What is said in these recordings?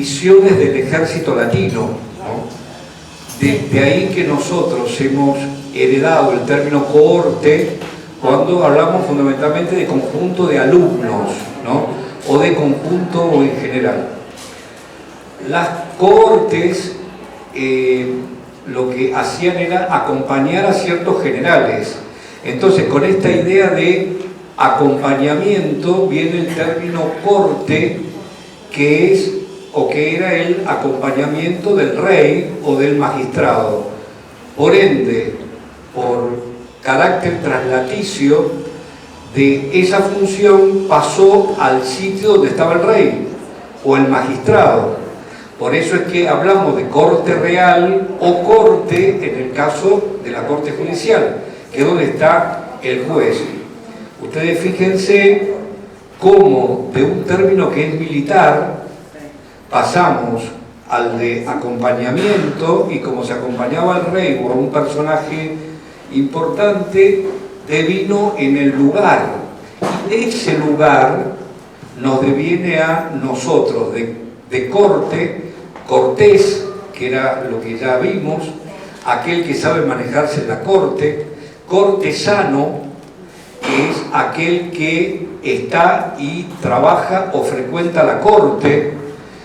misiones del ejército latino, ¿no? De ahí que nosotros hemos heredado el término cohorte cuando hablamos fundamentalmente de conjunto de alumnos, ¿no? O de conjunto en general. Las cohortes lo que hacían era acompañar a ciertos generales. Entonces, con esta idea de acompañamiento viene el término corte, que es o que era el acompañamiento del rey o del magistrado. Por ende, por carácter traslaticio de esa función pasó al sitio donde estaba el rey o el magistrado. Por eso es que hablamos de corte real o corte en el caso de la corte judicial, que es donde está el juez. Ustedes fíjense cómo de un término que es militar pasamos al de acompañamiento, y como se acompañaba al rey o a un personaje importante, devino en el lugar. Y de ese lugar nos deviene a nosotros de corte, cortés, que era lo que ya vimos, aquel que sabe manejarse en la corte, cortesano, que es aquel que está y trabaja o frecuenta la corte.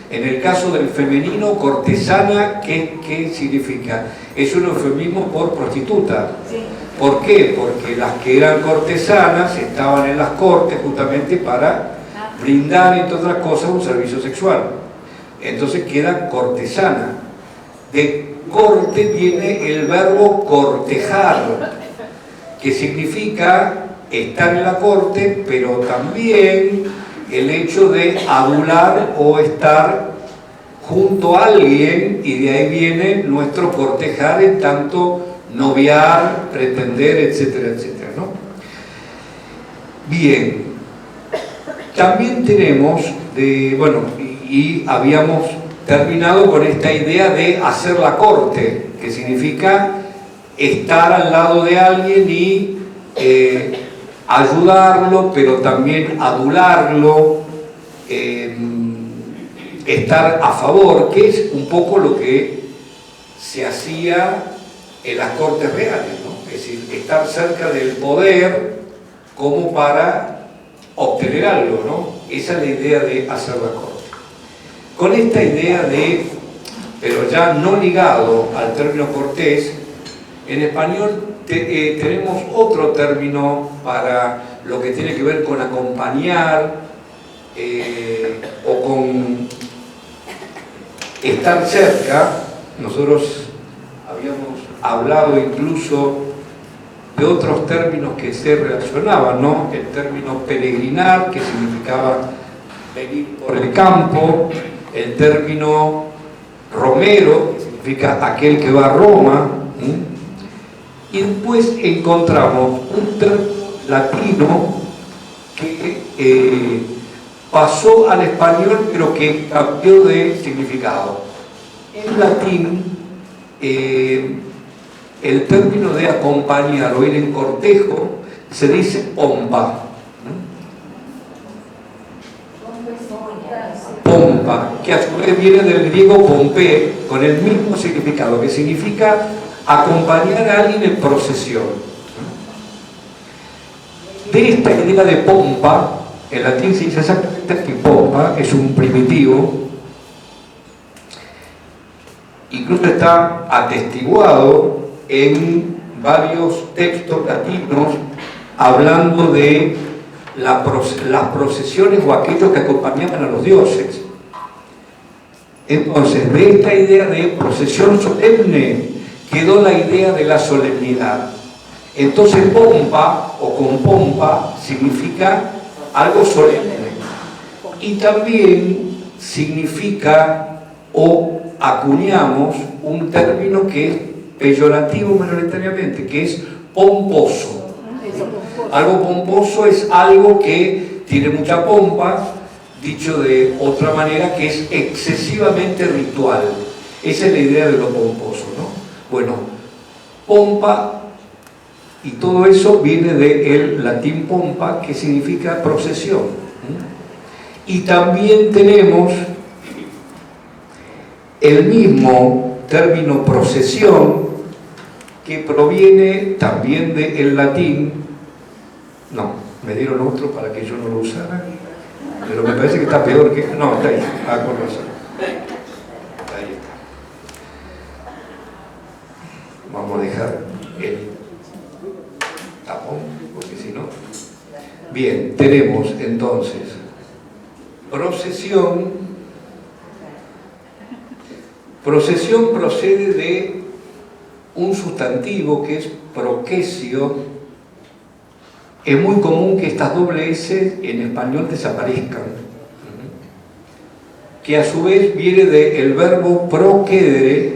En el caso del femenino, cortesana, ¿qué significa? Es un eufemismo por prostituta. Sí. ¿Por qué? Porque las que eran cortesanas estaban en las cortes justamente para brindar, entre otras cosas, un servicio sexual. Entonces queda cortesana. De corte viene el verbo cortejar, que significa estar en la corte, pero también el hecho de adular o estar junto a alguien, y de ahí viene nuestro cortejar en tanto noviar, pretender, etcétera, etcétera, ¿no? Bien, también tenemos, y habíamos terminado con esta idea de hacer la corte, que significa estar al lado de alguien y ayudarlo, pero también adularlo, estar a favor, que es un poco lo que se hacía en las cortes reales, ¿no? Es decir, estar cerca del poder como para obtener algo, ¿no? Esa es la idea de hacer la corte. Con esta idea de, pero ya no ligado al término cortés, en español tenemos otro término para lo que tiene que ver con acompañar o con estar cerca. Nosotros habíamos hablado incluso de otros términos que se relacionaban, ¿no? El término peregrinar, que significaba venir por el campo, el término romero, que significa aquel que va a Roma, y después encontramos un término latino que pasó al español, pero que cambió de significado. En latín, el término de acompañar o ir en cortejo se dice pompa. Pompa, que a su vez viene del griego pompe, con el mismo significado, que significa acompañar a alguien en procesión. De esta idea de pompa, en latín se dice exactamente que pompa es un primitivo, incluso está atestiguado en varios textos latinos hablando de las procesiones o aquellos que acompañaban a los dioses. Entonces, de esta idea de procesión solemne quedó la idea de la solemnidad. Entonces, pompa o con pompa significa algo solemne, y también significa, o acuñamos un término que es peyorativo mayoritariamente, que es pomposo. Algo pomposo es algo que tiene mucha pompa, dicho de otra manera, que es excesivamente ritual. Esa es la idea de lo pomposo, ¿no? Bueno, pompa, y todo eso viene del latín pompa, que significa procesión. Y también tenemos el mismo término procesión, que proviene también del latín. No, me dieron otro para que yo no lo usara, pero me parece que está peor que... No, está ahí, con razón. Ahí está. Vamos a dejar el tapón, porque si no... Bien, tenemos entonces procesión. Procesión procede de un sustantivo que es proquesio. Es muy común que estas doble S en español desaparezcan, que a su vez viene del verbo procedere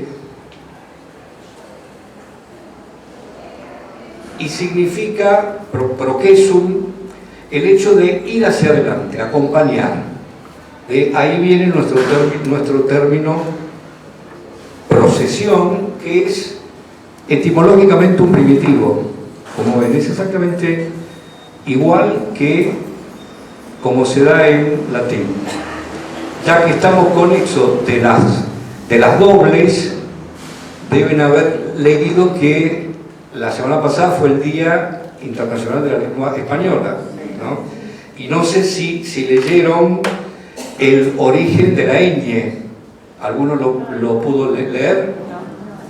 y significa proquesum, el hecho de ir hacia adelante, acompañar. Ahí viene nuestro término procesión, que es etimológicamente un primitivo. Como ven, es exactamente igual que como se da en latín. Ya que estamos conexos de las dobles, deben haber leído que la semana pasada fue el Día Internacional de la Lengua Española, ¿no? Y no sé si leyeron el origen de la ñ. ¿Alguno lo pudo leer?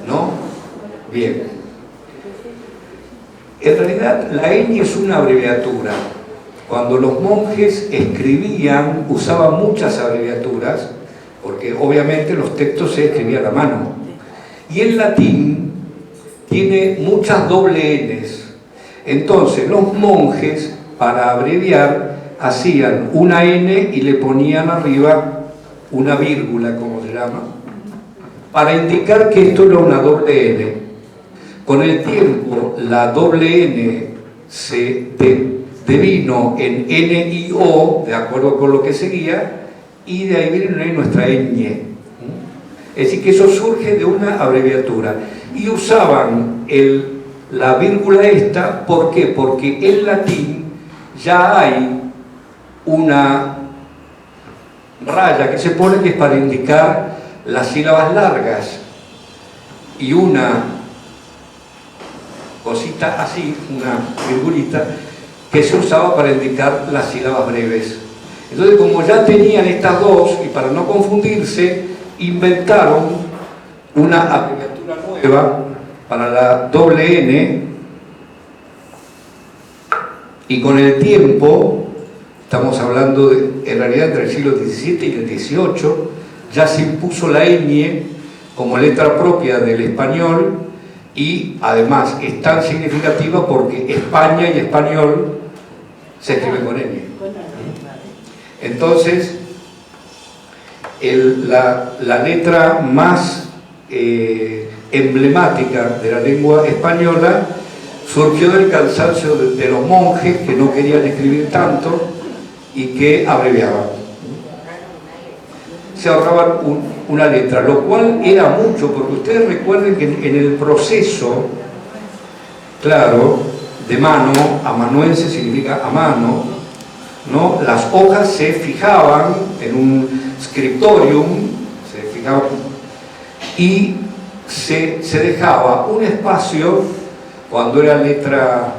¿No? Bien. En realidad la ñ es una abreviatura. Cuando los monjes escribían, usaban muchas abreviaturas, porque obviamente los textos se escribían a mano. Y el latín tiene muchas doble Ns. Entonces los monjes, para abreviar, hacían una N y le ponían arriba una vírgula, como se llama, para indicar que esto era una doble N. Con el tiempo, la doble N se devino en NIO, de acuerdo con lo que seguía, y de ahí viene nuestra ñ. Es decir, que eso surge de una abreviatura. Y usaban la vírgula esta, ¿por qué? Porque en latín ya hay una raya que se pone, que es para indicar las sílabas largas, y una cosita así, una virgulita, que se usaba para indicar las sílabas breves. Entonces, como ya tenían estas dos, y para no confundirse, inventaron una abreviatura nueva para la doble N, y con el tiempo, estamos hablando en realidad entre el siglo XVII y el XVIII, ya se impuso la ñ como letra propia del español, y además es tan significativa porque España y español se escriben con ñ. Entonces, la letra más emblemática de la lengua española surgió del cansancio de los monjes, que no querían escribir tanto y que abreviaban. Se ahorraban una letra, lo cual era mucho, porque ustedes recuerden que en el proceso, claro, de mano, amanuense significa a mano, ¿no? Las hojas se fijaban en un scriptorium, se fijaban, y se dejaba un espacio, cuando era letra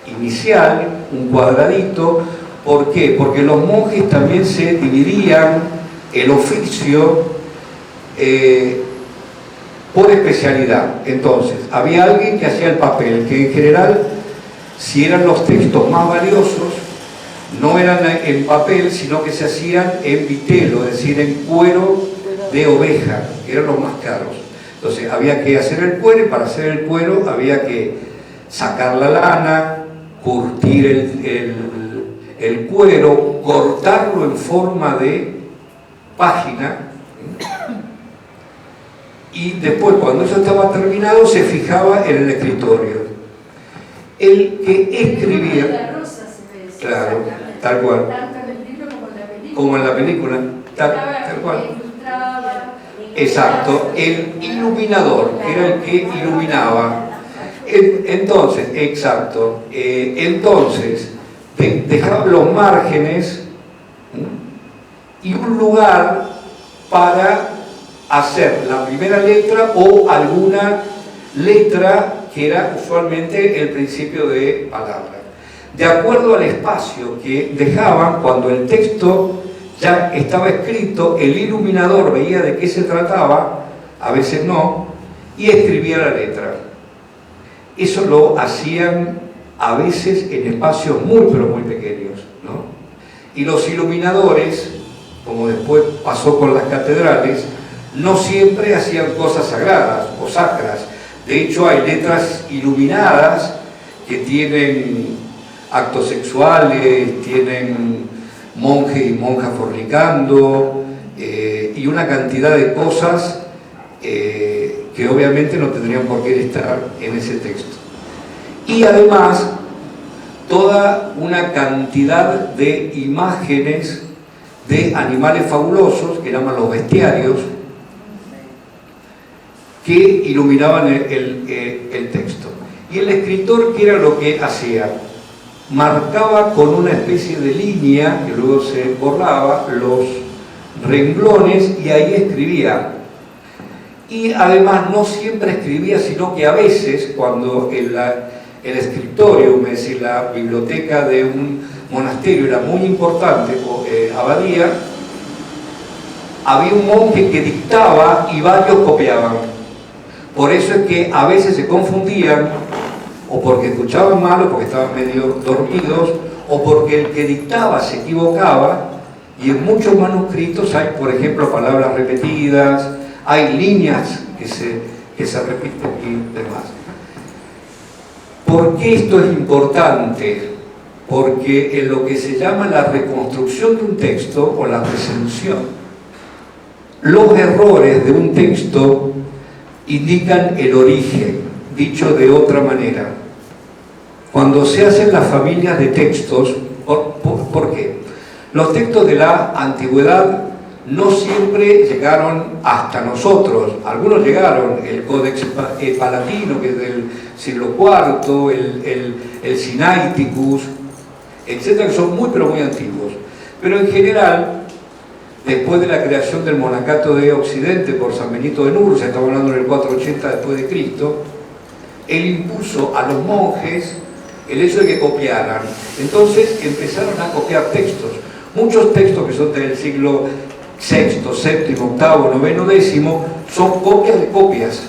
inicial, un cuadradito. ¿Por qué? Porque los monjes también se dividían el oficio por especialidad. Entonces, había alguien que hacía el papel, que en general, si eran los textos más valiosos, no eran en papel, sino que se hacían en vitelo, es decir, en cuero de oveja, que eran los más caros. Entonces, había que hacer el cuero, y para hacer el cuero había que sacar la lana, curtir el cuero, cortarlo en forma de página, y después, cuando eso estaba terminado, se fijaba en el escritorio. El que escribía, claro, tal cual, como en la película, tal cual. Exacto, el iluminador, que era el que iluminaba. Entonces, exacto, entonces dejaban los márgenes y un lugar para hacer la primera letra o alguna letra que era usualmente el principio de palabra. De acuerdo al espacio que dejaban, cuando el texto ya estaba escrito, el iluminador veía de qué se trataba, a veces no, y escribía la letra. Eso lo hacían a veces en espacios muy pero muy pequeños, ¿no? Y los iluminadores, como después pasó con las catedrales, no siempre hacían cosas sagradas o sacras. De hecho, hay letras iluminadas que tienen actos sexuales, tienen monjes y monjas fornicando, y una cantidad de cosas que obviamente no tendrían por qué estar en ese texto. Y además, toda una cantidad de imágenes de animales fabulosos, que llaman los bestiarios, que iluminaban el texto. Y el escritor, ¿qué era lo que hacía? Marcaba con una especie de línea, que luego se borraba, los renglones y ahí escribía. Y además no siempre escribía, sino que a veces, cuando el escritorio, es decir, la biblioteca de un monasterio era muy importante, o abadía, había un monje que dictaba y varios copiaban. Por eso es que a veces se confundían, o porque escuchaban mal, o porque estaban medio dormidos, o porque el que dictaba se equivocaba, y en muchos manuscritos hay, por ejemplo, palabras repetidas, hay líneas que se repiten y demás. ¿Por qué esto es importante? Porque en lo que se llama la reconstrucción de un texto, o la recensión, los errores de un texto indican el origen, dicho de otra manera. Cuando se hacen las familias de textos, ¿por qué? Los textos de la antigüedad no siempre llegaron hasta nosotros. Algunos llegaron, el Codex Palatino, que es del siglo IV, el Sinaiticus, etcétera, que son muy pero muy antiguos. Pero en general, después de la creación del monacato de Occidente por San Benito de Nursia, estamos hablando en el 480 después de Cristo, él impuso a los monjes el hecho de que copiaran. Entonces empezaron a copiar textos. Muchos textos que son del siglo VI, VII, VIII, IX, X, son copias de copias.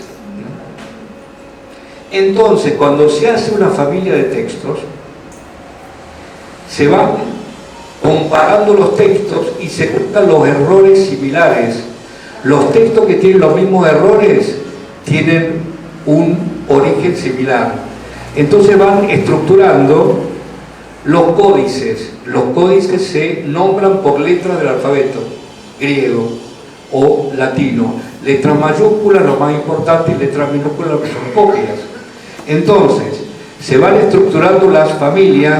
Entonces, cuando se hace una familia de textos, se van comparando los textos y se buscan los errores similares. Los textos que tienen los mismos errores tienen un origen similar. Entonces van estructurando los códices. Los códices se nombran por letras del alfabeto griego o latino. Letras mayúsculas, lo más importante, y letras minúsculas, lo que son copias. Entonces, se van estructurando las familias.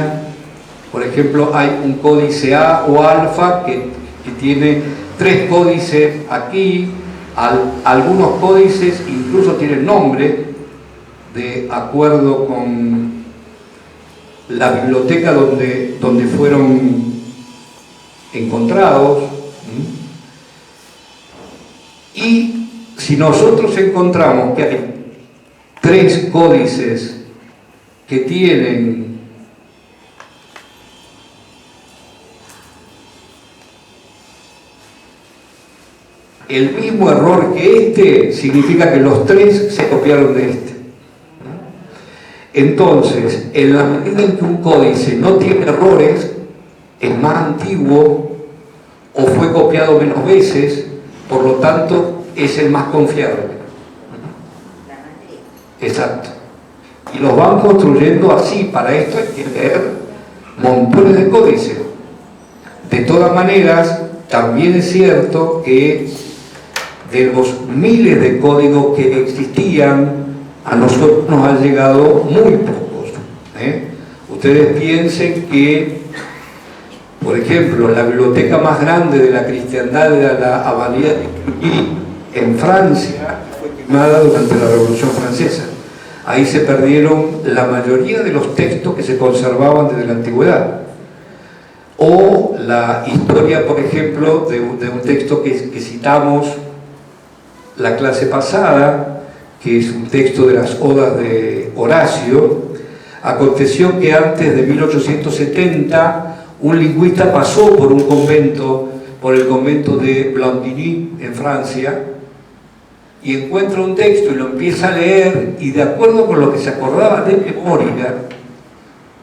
Por ejemplo, hay un códice A o alfa que tiene 3 códices aquí. Algunos códices incluso tienen nombre de acuerdo con la biblioteca donde fueron encontrados. Y si nosotros encontramos que hay 3 códices que tienen el mismo error que este, significa que los 3 se copiaron de este. Entonces, en la medida en que un códice no tiene errores, es más antiguo o fue copiado menos veces, por lo tanto, es el más confiable. Exacto. Y los van construyendo así. Para esto hay que leer montones de códices. De todas maneras, también es cierto que de los miles de códigos que existían, a nosotros nos han llegado muy pocos. Ustedes piensen que, por ejemplo, la biblioteca más grande de la cristiandad era la abadía de Cluny en Francia, fue quemada durante la Revolución Francesa. Ahí se perdieron la mayoría de los textos que se conservaban desde la antigüedad. O la historia, por ejemplo, de un texto que citamos la clase pasada, que es un texto de las Odas de Horacio, aconteció que antes de 1870 un lingüista pasó por un convento, por el convento de Blandiny en Francia, y encuentra un texto y lo empieza a leer, y de acuerdo con lo que se acordaba de memoria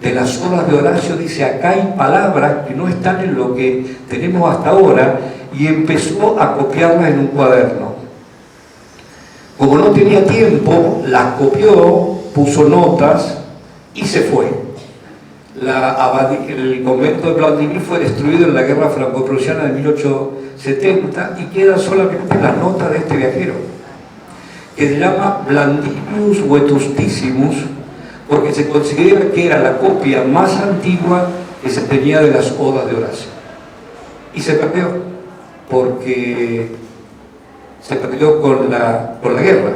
de las Odas de Horacio, dice: acá hay palabras que no están en lo que tenemos hasta ahora, y empezó a copiarlas en un cuaderno. Como no tenía tiempo, las copió, puso notas y se fue. El convento de Blandiny fue destruido en la guerra franco-prusiana de 1870 y quedan solamente las notas de este viajero, que se llama Blandinius Vetustissimus, porque se considera que era la copia más antigua que se tenía de las Odas de Horacio. Y se perdió, porque se perdió con la guerra.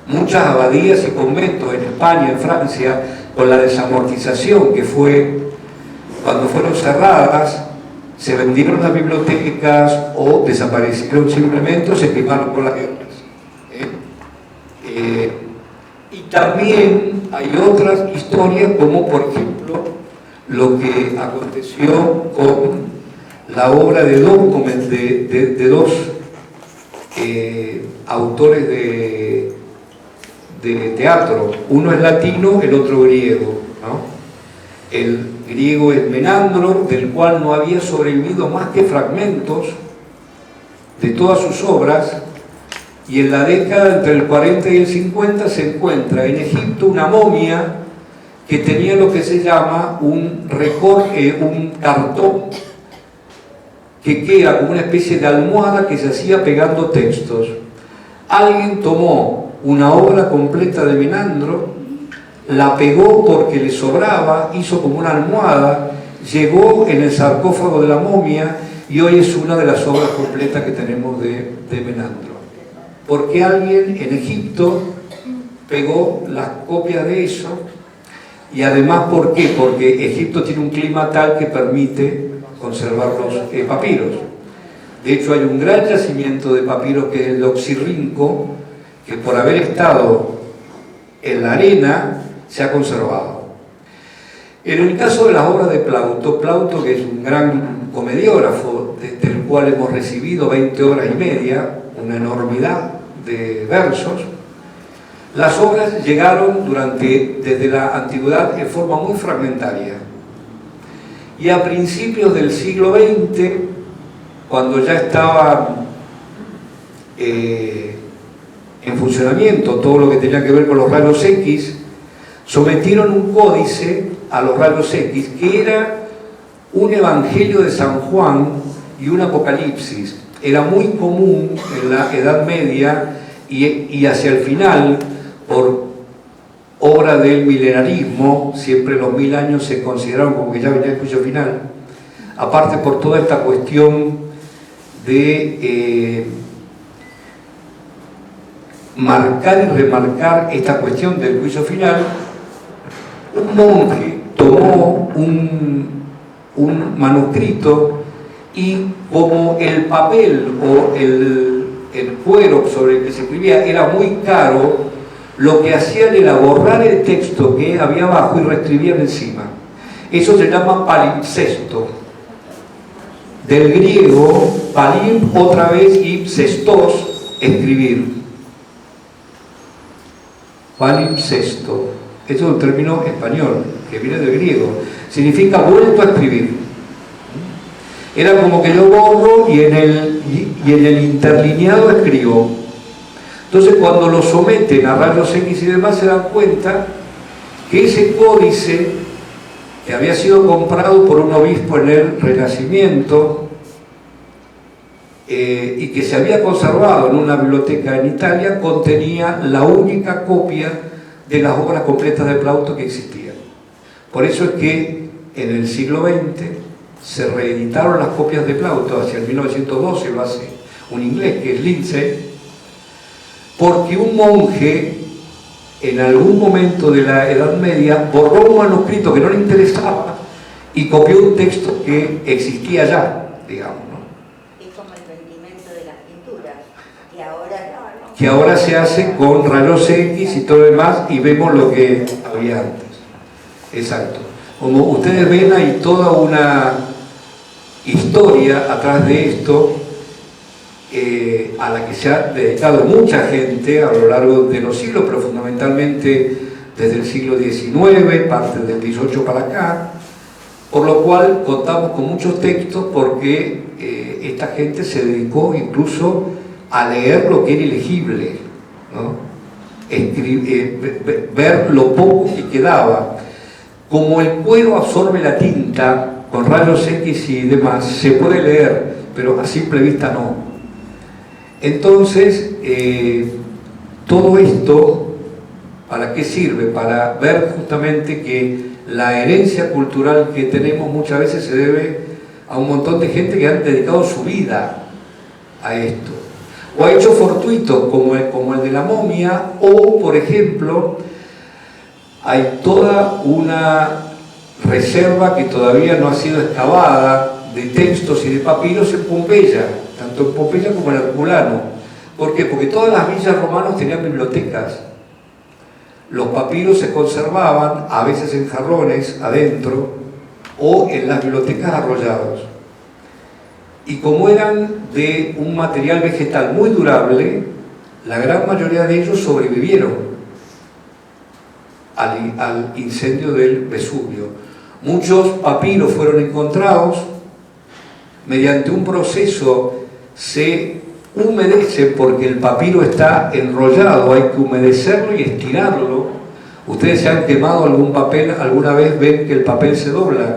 Muchas abadías y conventos en España, en Francia, con la desamortización que fue cuando fueron cerradas, se vendieron las bibliotecas o desaparecieron simplemente o se quemaron por las guerras. Y también hay otras historias, como por ejemplo lo que aconteció con la obra de dos autores de teatro. Uno es latino, el otro griego, ¿no? El griego es Menandro, del cual no había sobrevivido más que fragmentos de todas sus obras, y en la década entre el 40 y el 50 se encuentra en Egipto una momia que tenía lo que se llama un cartón que queda como una especie de almohada que se hacía pegando textos. Alguien tomó una obra completa de Menandro, la pegó porque le sobraba, hizo como una almohada, llegó en el sarcófago de la momia y hoy es una de las obras completas que tenemos de Menandro. Porque alguien en Egipto pegó las copias de eso, y además, ¿por qué? Porque Egipto tiene un clima tal que permite conservar los papiros. De hecho, hay un gran yacimiento de papiros que es el de Oxirrinco, que por haber estado en la arena se ha conservado. En el caso de las obras de Plauto, que es un gran comediógrafo, del cual hemos recibido 20 obras y media, una enormidad de versos, las obras llegaron desde la antigüedad en forma muy fragmentaria. Y a principios del siglo XX, cuando ya estaba en funcionamiento todo lo que tenía que ver con los rayos X, sometieron un códice a los rayos X, que era un evangelio de San Juan y un apocalipsis. Era muy común en la Edad Media y hacia el final, por obra del milenarismo, siempre los 1000 años se consideraron como que ya venía el juicio final, aparte por toda esta cuestión de marcar y remarcar esta cuestión del juicio final. Un monje tomó un manuscrito y, como el papel o el cuero sobre el que se escribía era muy caro, lo que hacían era borrar el texto que había abajo y reescribían encima. Eso se llama palimpsesto, del griego palim, otra vez, y sestos, escribir. Palimpsesto, esto es un término español que viene del griego, significa vuelto a escribir. Era como que yo borro y en el interlineado escribo. Entonces, cuando lo someten a rayos X y demás, se dan cuenta que ese códice, que había sido comprado por un obispo en el Renacimiento y que se había conservado en una biblioteca en Italia, contenía la única copia de las obras completas de Plauto que existían. Por eso es que en el siglo XX se reeditaron las copias de Plauto, hacia el 1912 lo hace un inglés que es Lindsay, porque un monje en algún momento de la Edad Media borró un manuscrito que no le interesaba y copió un texto que existía ya, digamos, ¿no? Es como el rendimiento de las pinturas, que ahora se hace con rayos X y todo lo demás, y vemos lo que había antes. Exacto. Como ustedes ven, hay toda una historia atrás de esto, a la que se ha dedicado mucha gente a lo largo de los siglos, pero fundamentalmente desde el siglo XIX, parte del XVIII para acá, por lo cual contamos con muchos textos, porque esta gente se dedicó incluso a leer lo que era ilegible, ¿no? Ver lo poco que quedaba. Como el cuero absorbe la tinta con rayos X y demás, se puede leer, pero a simple vista no. Entonces, todo esto, ¿para qué sirve? Para ver justamente que la herencia cultural que tenemos muchas veces se debe a un montón de gente que han dedicado su vida a esto, o a hechos fortuitos como el de la momia, o por ejemplo hay toda una reserva que todavía no ha sido excavada de textos y de papiros en Pompeya, tanto en Pompeya como en Herculano. ¿Por qué? Porque todas las villas romanas tenían bibliotecas. Los papiros se conservaban a veces en jarrones adentro o en las bibliotecas arrollados. Y como eran de un material vegetal muy durable, la gran mayoría de ellos sobrevivieron al incendio del Vesubio. Muchos papiros fueron encontrados, mediante un proceso se humedece, porque el papiro está enrollado, hay que humedecerlo y estirarlo. Ustedes se han quemado algún papel alguna vez, ven que el papel se dobla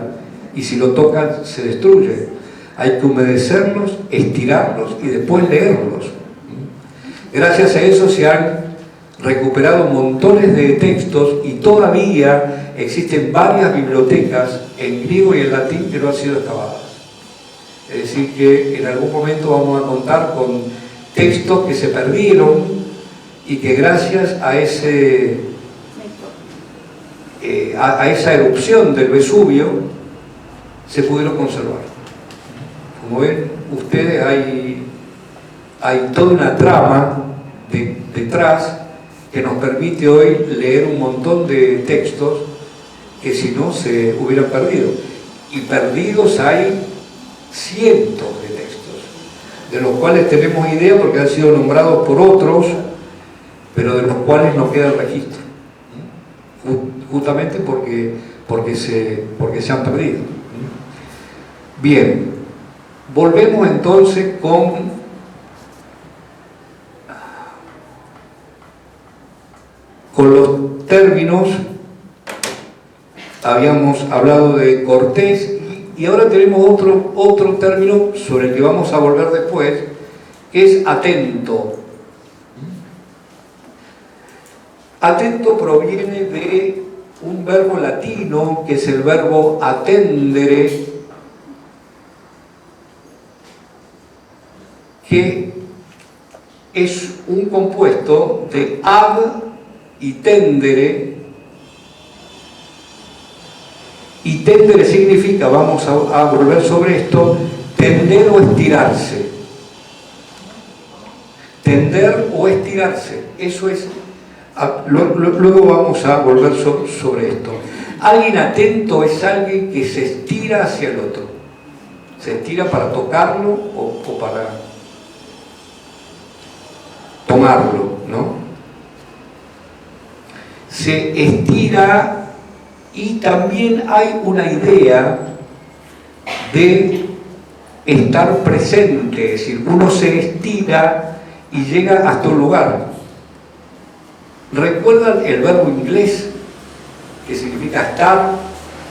y si lo tocan se destruye. Hay que humedecerlos, estirarlos y después leerlos. Gracias a eso se han recuperado montones de textos y todavía existen varias bibliotecas en griego y en latín que no han sido excavadas. Es decir, que en algún momento vamos a contar con textos que se perdieron y que gracias a esa erupción del Vesubio se pudieron conservar. Como ven ustedes, hay toda una trama detrás que nos permite hoy leer un montón de textos que si no se hubieran perdido. Y perdidos hay cientos de textos, de los cuales tenemos idea porque han sido nombrados por otros, pero de los cuales no queda el registro, justamente porque se han perdido. Bien, volvemos entonces con los términos. Habíamos hablado de Cortés y ahora tenemos otro término sobre el que vamos a volver después, que es atento. Atento proviene de un verbo latino que es el verbo attendere, que es un compuesto de ad y tendere. Y tendere significa, vamos a volver sobre esto, tender o estirarse. Tender o estirarse, eso es. Luego vamos a volver sobre esto. Alguien atento es alguien que se estira hacia el otro. Se estira para tocarlo o para tomarlo, ¿no? Se estira. Y también hay una idea de estar presente, es decir, uno se estira y llega hasta un lugar. ¿Recuerdan el verbo inglés que significa estar?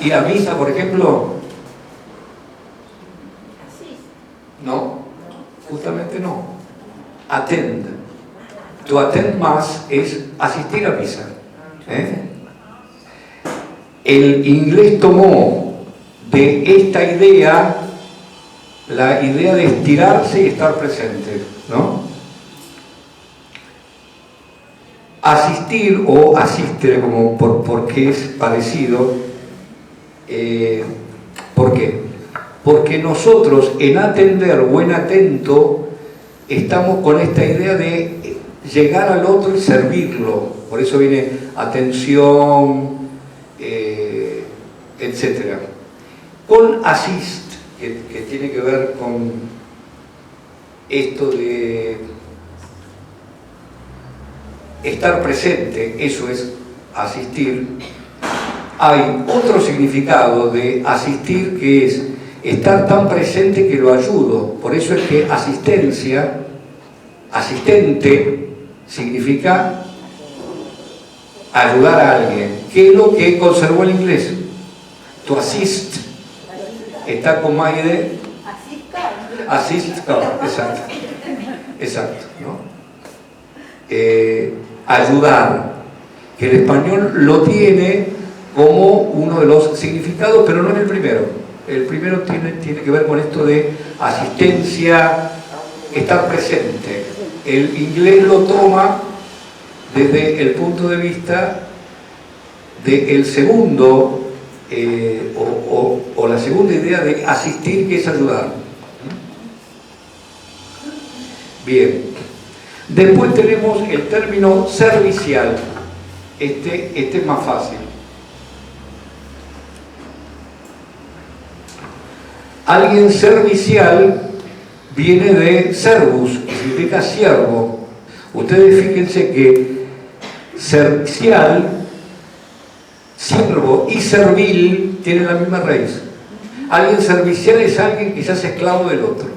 Ir a misa, por ejemplo. No, justamente no. Attend. To attend mass es asistir a misa. El inglés tomó de esta idea la idea de estirarse y estar presente, ¿no? Asistir o asistere, como porque es parecido. ¿Por qué? Porque nosotros en atender o en atento estamos con esta idea de llegar al otro y servirlo. Por eso viene atención, etc. Con assist, que tiene que ver con esto de estar presente, eso es asistir. Hay otro significado de asistir que es estar tan presente que lo ayudo. Por eso es que asistencia, asistente, significa ayudar a alguien. ¿Qué es lo que conservó el inglés? To assist. Está con más de assist, exacto. Exacto, ¿no? Ayudar, que el español lo tiene como uno de los significados, pero no es el primero. El primero tiene que ver con esto de asistencia, estar presente. El inglés lo toma desde el punto de vista del segundo, o la segunda idea de asistir, que es ayudar. Bien. Después tenemos el término servicial. Este es más fácil. Alguien servicial viene de servus, que significa siervo. Ustedes fíjense que servicial, siervo y servil tienen la misma raíz. Alguien servicial es alguien que se hace esclavo del otro.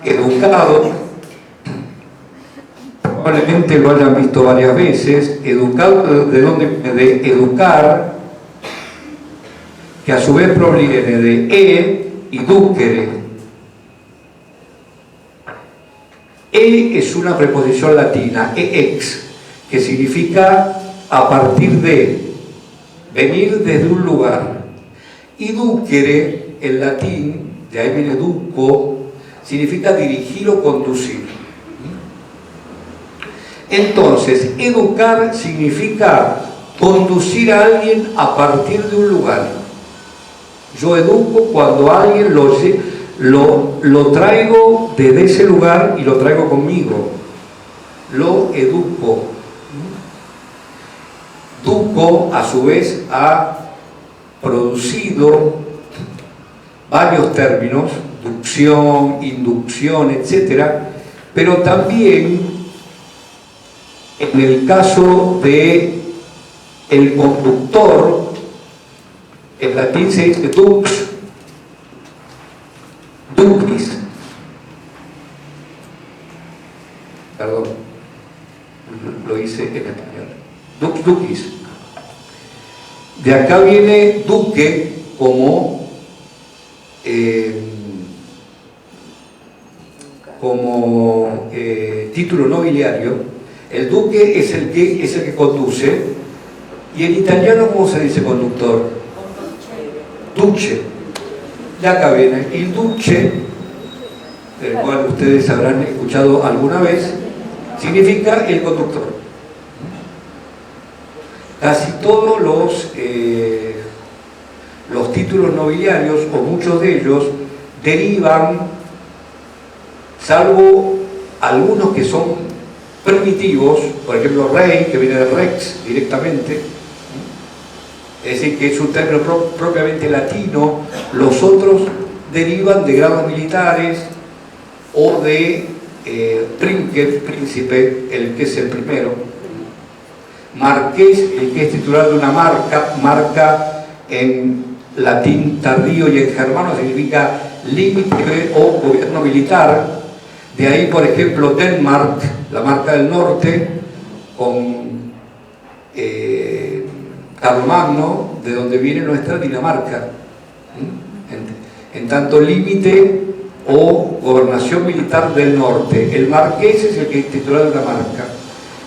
Educado, probablemente lo hayan visto varias veces. Educado, ¿de dónde? De educar, que a su vez proviene de y ducere. Es una preposición latina, ex, que significa a partir de, venir desde un lugar. Y ducere, en latín, de ahí viene duco, significa dirigir o conducir. Entonces, educar significa conducir a alguien a partir de un lugar. Yo educo cuando a alguien lo traigo desde ese lugar y lo traigo conmigo. Lo educo. Duco, a su vez, ha producido varios términos, ducción, inducción, etc. Pero también, en el caso de el conductor, en latín se dice dux, ducis, perdón, lo hice en español, dux ducis. De acá viene duque como título nobiliario. El duque es el que conduce. Y en italiano, ¿cómo se dice conductor? Duce. De acá viene el duce, del cual ustedes habrán escuchado alguna vez, significa el conductor. Casi todos los títulos nobiliarios, o muchos de ellos, derivan, salvo algunos que son primitivos, por ejemplo rey, que viene de rex directamente, es decir, que es un término propiamente latino. Los otros derivan de grados militares o de princeps, príncipe, el que es el primero, marqués, el que es titular de una marca en latín tardío y en germano significa límite o gobierno militar. De ahí, por ejemplo, Denmark, la marca del norte, con Carlomagno, de donde viene nuestra Dinamarca. En tanto, límite o gobernación militar del norte. El marqués es el que es titular de una marca.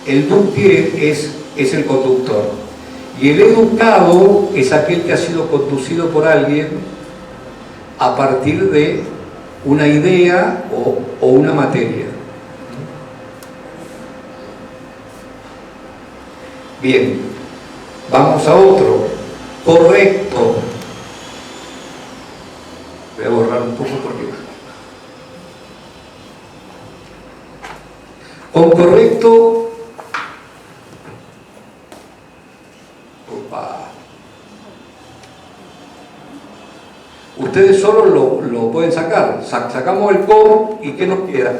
El duque es el conductor. Y el educado es aquel que ha sido conducido por alguien a partir de una idea o una materia. Bien, vamos a otro. Correcto. Voy a borrar un poco porque... Con correcto... Opa. Ustedes solo lo pueden sacar. Sacamos el co y ¿qué nos queda?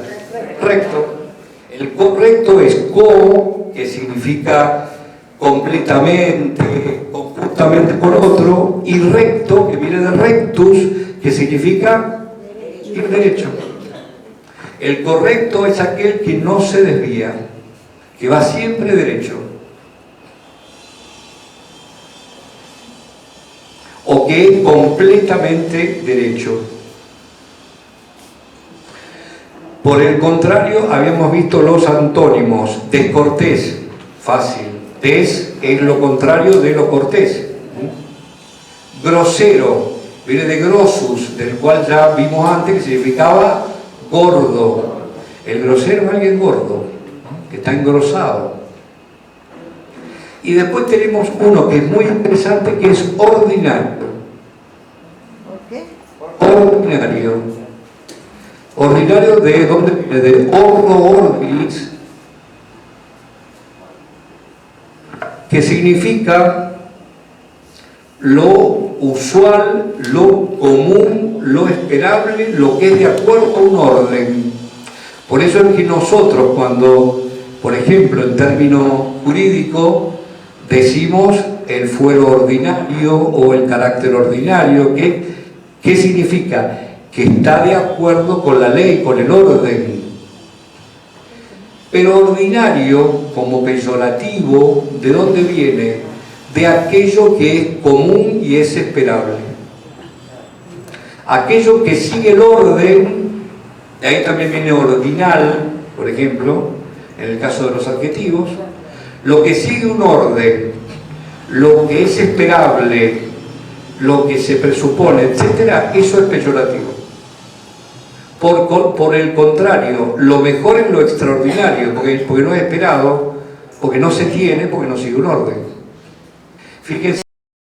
Recto. El correcto es co, que significa completamente, conjuntamente con otro, y recto, que viene de rectus, que significa ir derecho. El correcto es aquel que no se desvía, que va siempre derecho. O que es completamente derecho. Por el contrario, habíamos visto los antónimos. Descortés, fácil. Des es lo contrario de lo cortés. Grosero, viene de grossus, del cual ya vimos antes que significaba gordo. El grosero es alguien gordo, que está engrosado. Y después tenemos uno que es muy interesante, que es ordinario. Ordinario. Ordinario, ¿de dónde viene? De ordo ordinis, que significa lo usual, lo común, lo esperable, lo que es de acuerdo a un orden. Por eso es que nosotros cuando, por ejemplo, en término jurídico, decimos el fuero ordinario o el carácter ordinario, ¿qué significa? Que está de acuerdo con la ley, con el orden. Pero ordinario, como peyorativo, ¿de dónde viene? De aquello que es común y es esperable. Aquello que sigue el orden, de ahí también viene ordinal, por ejemplo, en el caso de los adjetivos, lo que sigue un orden, lo que es esperable, lo que se presupone, etc., eso es peyorativo. Por el contrario, lo mejor es lo extraordinario, porque no es esperado, porque no se tiene, porque no sigue un orden. Fíjense.